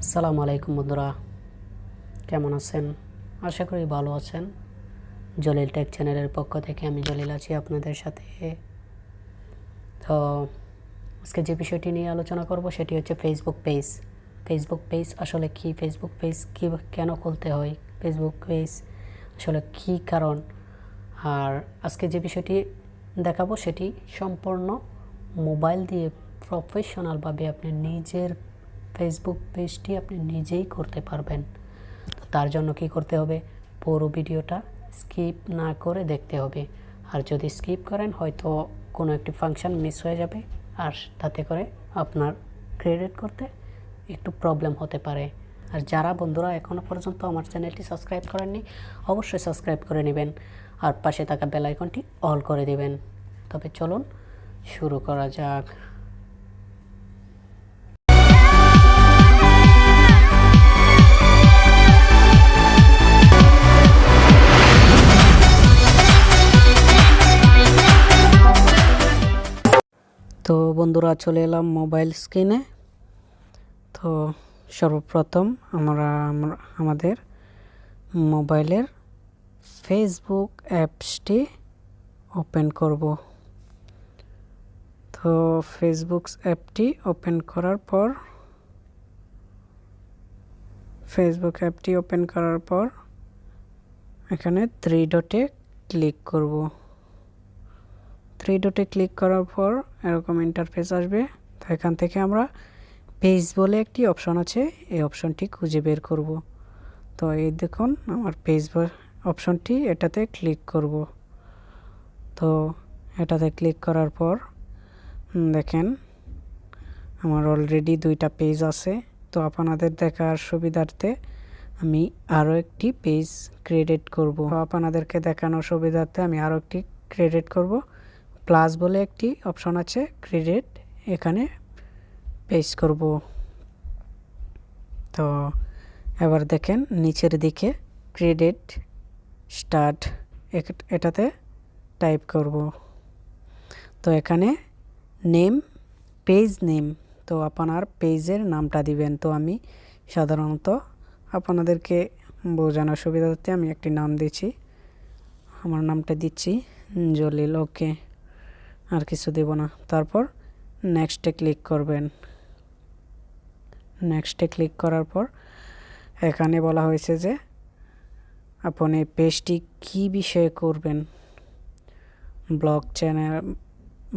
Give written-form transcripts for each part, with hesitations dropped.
আসসালামু আলাইকুম বন্ধুরা, কেমন আছেন? আশা করি ভালো আছেন। জলিল টেক চ্যানেলের পক্ষ থেকে আমি জলিল আছি আপনাদের সাথে। তো আজকে যে বিষয়টি নিয়ে আলোচনা করব সেটি হচ্ছে ফেসবুক পেজ আসলে কি, ফেসবুক পেজ কি কেন খুলতে হয়, ফেসবুক পেজ আসলে কি কারণ। আর আজকে যে বিষয়টি দেখাবো সেটি সম্পূর্ণ মোবাইল দিয়ে প্রফেশনালভাবে আপনি নিজের ফেসবুক পেজটি আপনি নিজেই করতে পারবেন। তো তার জন্য কি করতে হবে, পুরো ভিডিওটা স্কিপ না করে দেখতে হবে। আর যদি স্কিপ করেন হয়তো কোনো একটি ফাংশন মিস হয়ে যাবে, আর তাতে করে আপনার ক্রেডিট করতে একটু প্রবলেম হতে পারে। আর যারা বন্ধুরা এখনও পর্যন্ত আমার চ্যানেলটি সাবস্ক্রাইব করেননি অবশ্যই সাবস্ক্রাইব করে নেবেন আর পাশে থাকা বেল আইকনটি অল করে দেবেন। তবে চলুন শুরু করা যাক। তো বন্ধুরা চলে এলাম মোবাইল স্ক্রিনে। তো সর্বপ্রথম আমরা আমাদের মোবাইলের ফেসবুক অ্যাপসটি ওপেন করব। তো ফেসবুক অ্যাপটি ওপেন করার পর এখানে থ্রি ডটে ক্লিক করব। থ্রি ডটে ক্লিক করার পর এরকম ইন্টারফেস আসবে। তো এখান থেকে আমরা পেজ বলে একটি অপশন আছে, এই অপশনটি খুঁজে বের করব। তো এই দেখুন আমার পেজ অপশনটি, এটাতে ক্লিক করব। তো এটাতে ক্লিক করার পর দেখেন আমার অলরেডি দুইটা পেজ আছে। তো আপনাদের দেখার সুবিধার্থে আমি আরও একটি পেজ ক্রিয়েট করব। আপনাদেরকে দেখানোর সুবিধার্থে আমি আরও একটি ক্রিয়েট করব। প্লাস বলে একটি অপশন আছে ক্রিয়েট, এখানে পেজ করব। তো এবার দেখেন নিচের দিকে ক্রিয়েট স্টার্ট, এটাতে টাইপ করব। তো এখানে পেজ নেম, তো আপনার পেজের নামটা দিবেন। তো আমি সাধারণত আপনাদেরকে বোঝানোর সুবিধার্থে আমি একটি নাম দিচ্ছি, আমার নামটা দিচ্ছি জলিল। ওকে, আর কিছু দেব না। তারপর নেক্সটে ক্লিক করবেন। নেক্সটে ক্লিক করার পর এখানে বলা হয়েছে যে আপনি পেজটি কি বিষয়ে করবেন, ব্লগ চ্যানেল,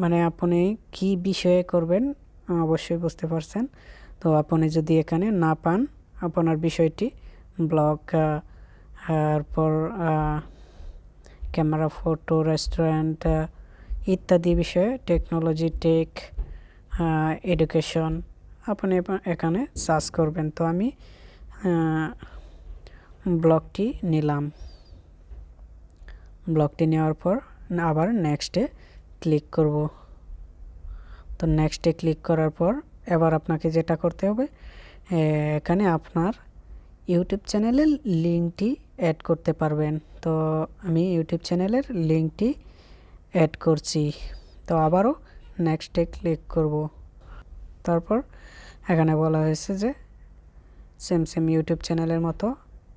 মানে আপনি কি বিষয়ে করবেন অবশ্যই বুঝতে পারছেন। তো আপনি যদি এখানে না পান আপনার বিষয়টি ব্লগ, তারপর ক্যামেরা, ফটো, রেস্টুরেন্ট ইত্যাদি বিষয়ে, টেকনোলজি, টেক, এডুকেশন আপনি এখানে সার্চ করবেন। তো আমি ব্লগটি নিলাম। ব্লগটি নেওয়ার পর আবার নেক্সটে ক্লিক করব। তো নেক্সটে ক্লিক করার পর এবার আপনাকে যেটা করতে হবে, এখানে আপনার ইউটিউব চ্যানেলের লিঙ্কটি অ্যাড করতে পারবেন। তো আমি ইউটিউব চ্যানেলের লিঙ্কটি অ্যাড করছি। তো আবারও নেক্সটে ক্লিক করব। তারপর এখানে বলা হয়েছে যে সেম ইউটিউব চ্যানেলের মতো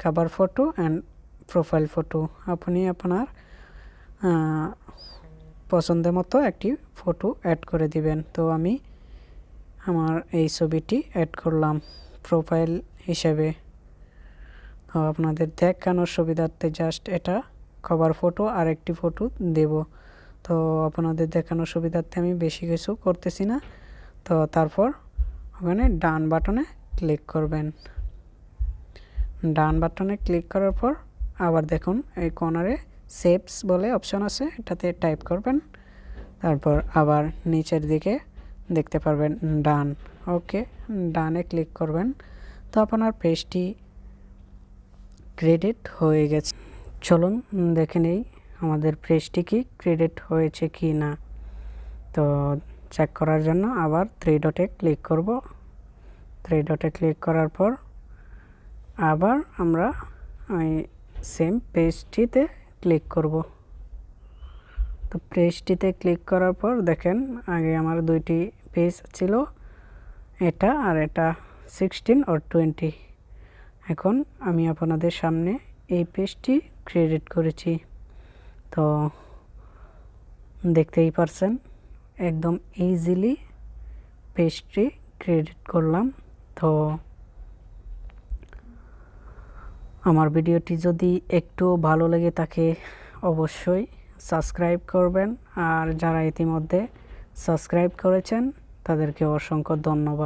cover photo and profile photo, আপনি আপনার পছন্দের মতো একটি ফটো অ্যাড করে দিবেন। তো আমি আমার এই ছবিটি অ্যাড করলাম প্রোফাইল হিসেবে। তো আপনাদের দেখানোর সুবিধার্থে জাস্ট এটা কভার ফটো আর একটি ফটো দেব। তো আপনাদের দেখানোর সুবিধার্থে আমি বেশি কিছু করতেছি না। তো তারপর ওখানে ডান বাটনে ক্লিক করবেন। ডান বাটনে ক্লিক করার পর আবার দেখুন এই কর্নারে সেভস বলে অপশন আছে, এটাতে টাইপ করবেন। তারপর আবার নিচের দিকে দেখতে পারবেন ডান। ওকে, ডানে ক্লিক করবেন। তো আপনার পেজটি ক্রেডিট হয়ে গেছে। চলুন দেখে নেই আমাদের পেজটি কি ক্রেডিট হয়েছে কি না। তো চেক করার জন্য আবার থ্রি ডটে ক্লিক করব। থ্রি ডটে ক্লিক করার পর আবার আমরা সেম পেজটিতে ক্লিক করব। তো পেজটিতে ক্লিক করার পর দেখেন আগে আমার দুইটি পেজ ছিল, এটা আর এটা। 16 or 20। এখন আমি আপনাদের সামনে এই পেজটি ক্রিয়েট করেছি, তো দেখতেই পারছেন একদম ইজিলি পেজটি ক্রিয়েট করলাম। তো আমার ভিডিওটি যদি একটু ভালো লেগে থাকে অবশ্যই সাবস্ক্রাইব করবেন, আর যারা ইতিমধ্যে সাবস্ক্রাইব করেছেন তাদেরকে অসংখ্য ধন্যবাদ।